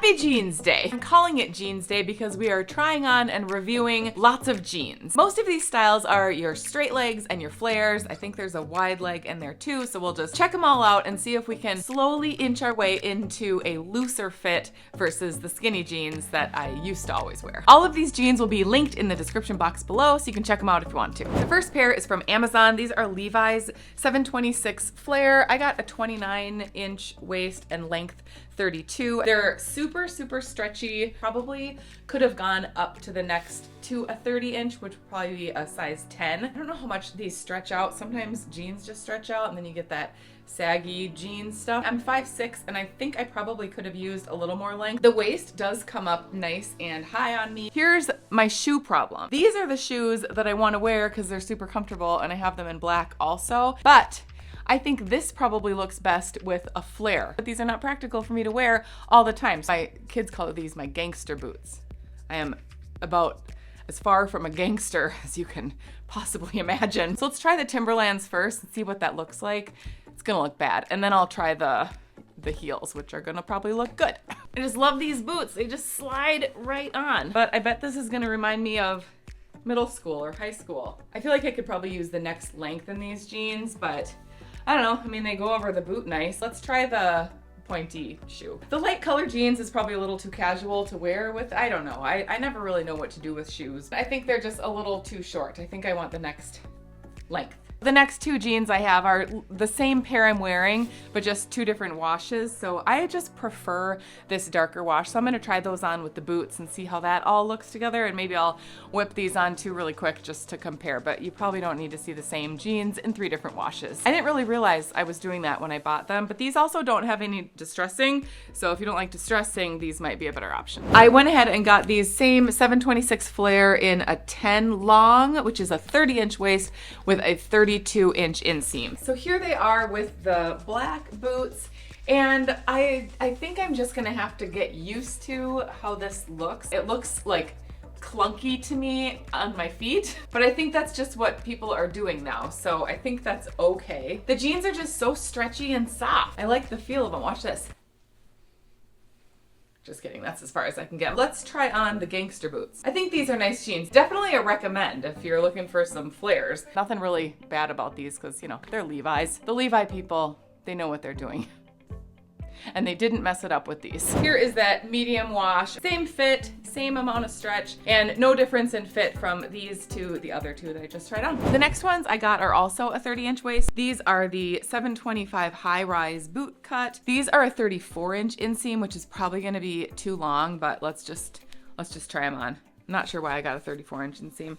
Happy Jeans Day. I'm calling it Jeans Day because we are trying on and reviewing lots of jeans. Most of these styles are your straight legs and your flares. I think there's a wide leg in there too, so we'll just check them all out and see if we can slowly inch our way into a looser fit versus the skinny jeans that I used to always wear. All of these jeans will be linked in the description box below, so you can check them out if you want to. The first pair is from Amazon. These are Levi's 726 flare. I got a 29-inch waist and length 32. They're super, super stretchy. Probably could have gone up to the next to a 30-inch, which would probably be a size 10. I don't know how much these stretch out. Sometimes jeans just stretch out and then you get that saggy jean stuff. I'm 5'6" and I think I probably could have used a little more length. The waist does come up nice and high on me. Here's my shoe problem. These are the shoes that I want to wear because they're super comfortable and I have them in black also, but I think this probably looks best with a flare. But these are not practical for me to wear all the time. My kids call these my gangster boots. I am about as far from a gangster as you can possibly imagine. So let's try the Timberlands first and see what that looks like. It's gonna look bad. And then I'll try the heels, which are gonna probably look good. I just love these boots. They just slide right on. But I bet this is gonna remind me of middle school or high school. I feel like I could probably use the next length in these jeans, but I don't know. I mean, they go over the boot nice. Let's try the pointy shoe. The light color jeans is probably a little too casual to wear with. I don't know. I never really know what to do with shoes. I think they're just a little too short. I think I want the next length. The next two jeans I have are the same pair I'm wearing, but just two different washes. So I just prefer this darker wash. So I'm gonna try those on with the boots and see how that all looks together. And maybe I'll whip these on too really quick just to compare, but you probably don't need to see the same jeans in 3 different washes. I didn't really realize I was doing that when I bought them, but these also don't have any distressing. So if you don't like distressing, these might be a better option. I went ahead and got these same 726 flare in a 10 long, which is a 30-inch waist with a 32-inch inseam. So here they are with the black boots, and I think I'm just gonna have to get used to how this looks. It looks like clunky to me on my feet, but I think that's just what people are doing now, so I think that's okay. The jeans are just so stretchy and soft. I like the feel of them. Watch this. Just kidding, that's as far as I can get. Let's try on the gangster boots. I think these are nice jeans. Definitely a recommend if you're looking for some flares. Nothing really bad about these because, you know, they're Levi's. The Levi people, they know what they're doing. And they didn't mess it up with these. Here is that medium wash. Same fit, same amount of stretch, and no difference in fit from these to the other two that I just tried on. The next ones I got are also a 30-inch waist. These are the 725 high-rise boot cut. These are a 34-inch inseam, which is probably gonna be too long, but let's just try them on. I'm not sure why I got a 34-inch inseam.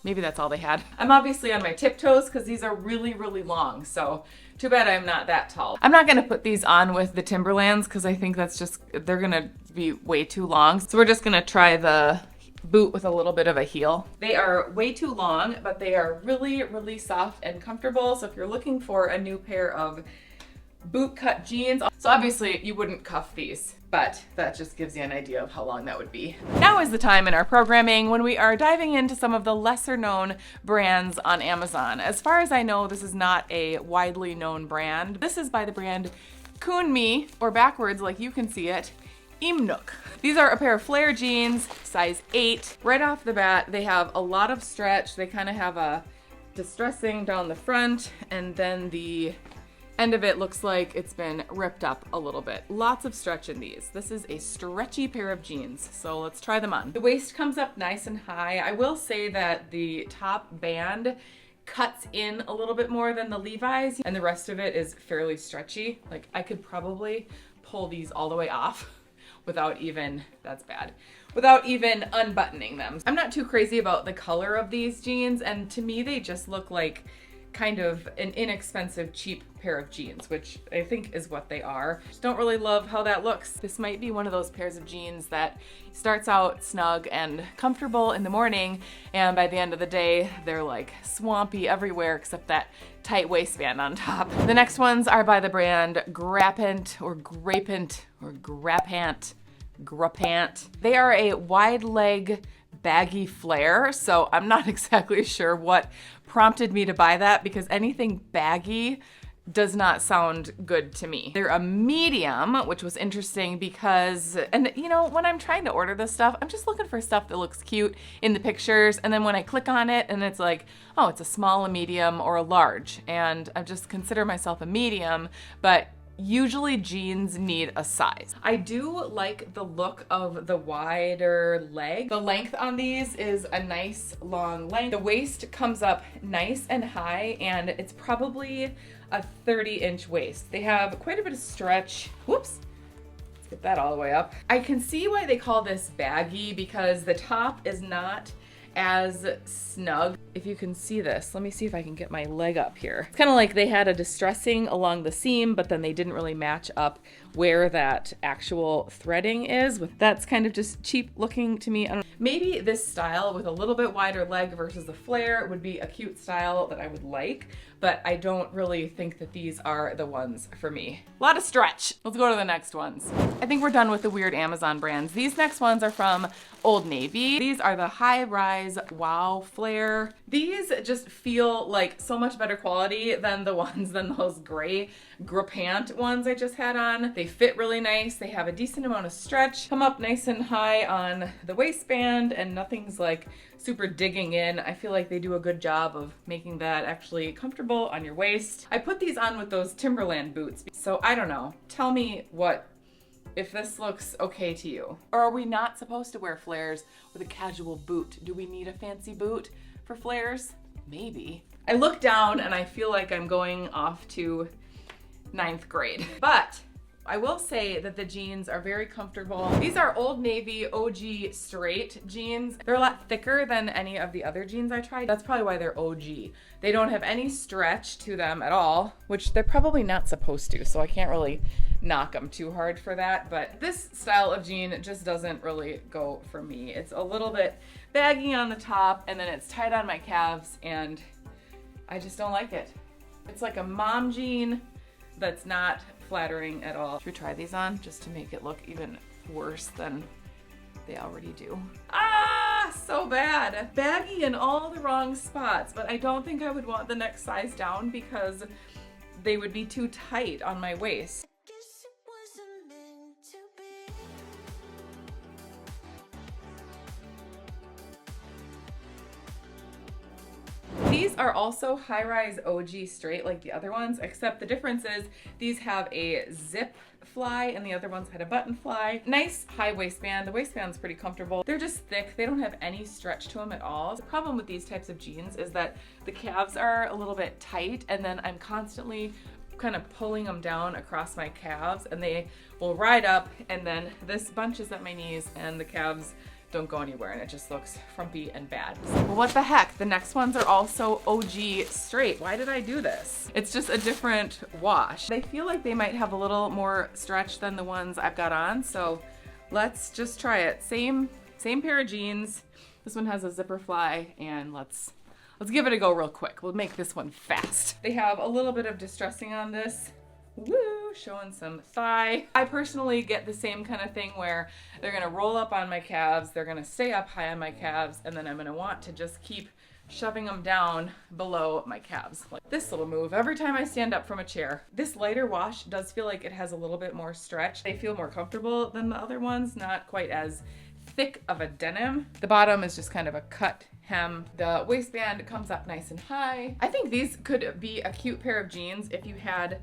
Maybe that's all they had. I'm obviously on my tiptoes because these are really, really long. So too bad I'm not that tall. I'm not gonna put these on with the Timberlands because I think that's just, they're gonna be way too long. So we're just gonna try the boot with a little bit of a heel. They are way too long, but they are really, really soft and comfortable. So if you're looking for a new pair of boot cut jeans, so obviously you wouldn't cuff these, but that just gives you an idea of how long that would be. Now is the time in our programming when we are diving into some of the lesser known brands on Amazon. As far as I know, this is not a widely known brand. This is by the brand Kunmi, or backwards like you can see it, Imnuk. These are a pair of flare jeans, size 8. Right off the bat, they have a lot of stretch. They kind of have a distressing down the front, and then the end of it looks like it's been ripped up a little bit. Lots of stretch in these. This is a stretchy pair of jeans, so let's try them on. The waist comes up nice and high. I will say that the top band cuts in a little bit more than the Levi's, and the rest of it is fairly stretchy. Like, I could probably pull these all the way off without even, that's bad, without even unbuttoning them. I'm not too crazy about the color of these jeans, and to me they just look like kind of an inexpensive, cheap pair of jeans, which I think is what they are. Just don't really love how that looks. This might be one of those pairs of jeans that starts out snug and comfortable in the morning, and by the end of the day, they're like swampy everywhere except that tight waistband on top. The next ones are by the brand Grapant or Grapant or Grapant. Grapant. They are a wide leg baggy flare, so I'm not exactly sure what prompted me to buy that, because anything baggy does not sound good to me. They're a medium, which was interesting because, and you know, when I'm trying to order this stuff, I'm just looking for stuff that looks cute in the pictures. And then when I click on it and it's like, oh, it's a small, a medium, or a large. And I just consider myself a medium, but usually jeans need a size. I do like the look of the wider leg. The length on these is a nice long length. The waist comes up nice and high, and it's probably a 30-inch waist. They have quite a bit of stretch. Whoops. Let's get that all the way up. I can see why they call this baggy because the top is not as snug. If you can see this, let me see if I can get my leg up here. It's kind of like they had a distressing along the seam, but then they didn't really match up where that actual threading is. That's kind of just cheap looking to me. I don't know. Maybe this style with a little bit wider leg versus the flare would be a cute style that I would like, but I don't really think that these are the ones for me. A lot of stretch. Let's go to the next ones. I think we're done with the weird Amazon brands. These next ones are from Old Navy. These are the High Rise Wow Flare. These just feel like so much better quality than those gray Grapant ones I just had on. They fit really nice. They have a decent amount of stretch, come up nice and high on the waistband, and nothing's like super digging in. I feel like they do a good job of making that actually comfortable on your waist. I put these on with those Timberland boots. So I don't know. Tell me if this looks okay to you. Or are we not supposed to wear flares with a casual boot? Do we need a fancy boot for flares? Maybe. I look down and I feel like I'm going off to 9th grade. But I will say that the jeans are very comfortable. These are Old Navy OG straight jeans. They're a lot thicker than any of the other jeans I tried. That's probably why they're OG. They don't have any stretch to them at all, which they're probably not supposed to, so I can't really knock them too hard for that. But this style of jean just doesn't really go for me. It's a little bit baggy on the top, and then it's tight on my calves, and I just don't like it. It's like a mom jean that's not flattering at all. Should we try these on just to make it look even worse than they already do? Ah, so bad. Baggy in all the wrong spots, but I don't think I would want the next size down because they would be too tight on my waist. These are also high-rise OG straight like the other ones, except the difference is these have a zip fly and the other ones had a button fly. Nice high waistband. The waistband's pretty comfortable. They're just thick. They don't have any stretch to them at all. The problem with these types of jeans is that the calves are a little bit tight, and then I'm constantly kind of pulling them down across my calves, and they will ride up, and then this bunches at my knees and the calves don't go anywhere, and it just looks frumpy and bad. Well, what the heck? The next ones are also OG straight. Why did I do this? It's just a different wash. They feel like they might have a little more stretch than the ones I've got on, so let's just try it. Same pair of jeans. This one has a zipper fly, and let's give it a go real quick. We'll make this one fast. They have a little bit of distressing on this. Woo, showing some thigh. I personally get the same kind of thing where they're gonna roll up on my calves, they're gonna stay up high on my calves, and then I'm gonna want to just keep shoving them down below my calves. Like this little move every time I stand up from a chair. This lighter wash does feel like it has a little bit more stretch. They feel more comfortable than the other ones, not quite as thick of a denim. The bottom is just kind of a cut hem. The waistband comes up nice and high. I think these could be a cute pair of jeans if you had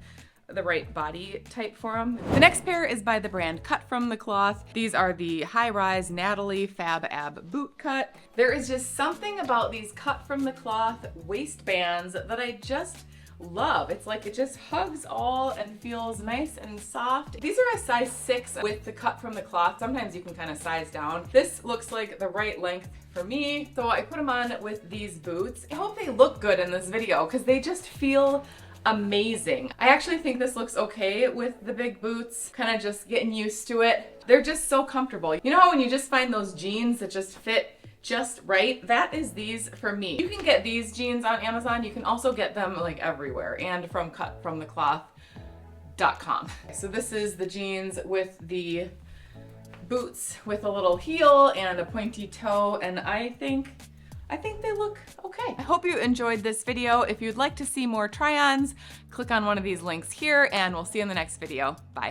the right body type for them. The next pair is by the brand Cut From The Cloth. These are the High Rise Natalie Fab Ab Boot Cut. There is just something about these Cut From The Cloth waistbands that I just love. It's like it just hugs all and feels nice and soft. These are a size 6 with the Cut From The Cloth. Sometimes you can kind of size down. This looks like the right length for me, so I put them on with these boots. I hope they look good in this video because they just feel amazing. I actually think this looks okay with the big boots, kind of just getting used to it. They're just so comfortable. You know how when you just find those jeans that just fit just right? That is these for me. You can get these jeans on Amazon. You can also get them like everywhere and from cutfromthecloth.com. So this is the jeans with the boots with a little heel and a pointy toe, and I think I think they look okay. I hope you enjoyed this video. If you'd like to see more try-ons, click on one of these links here and we'll see you in the next video. Bye.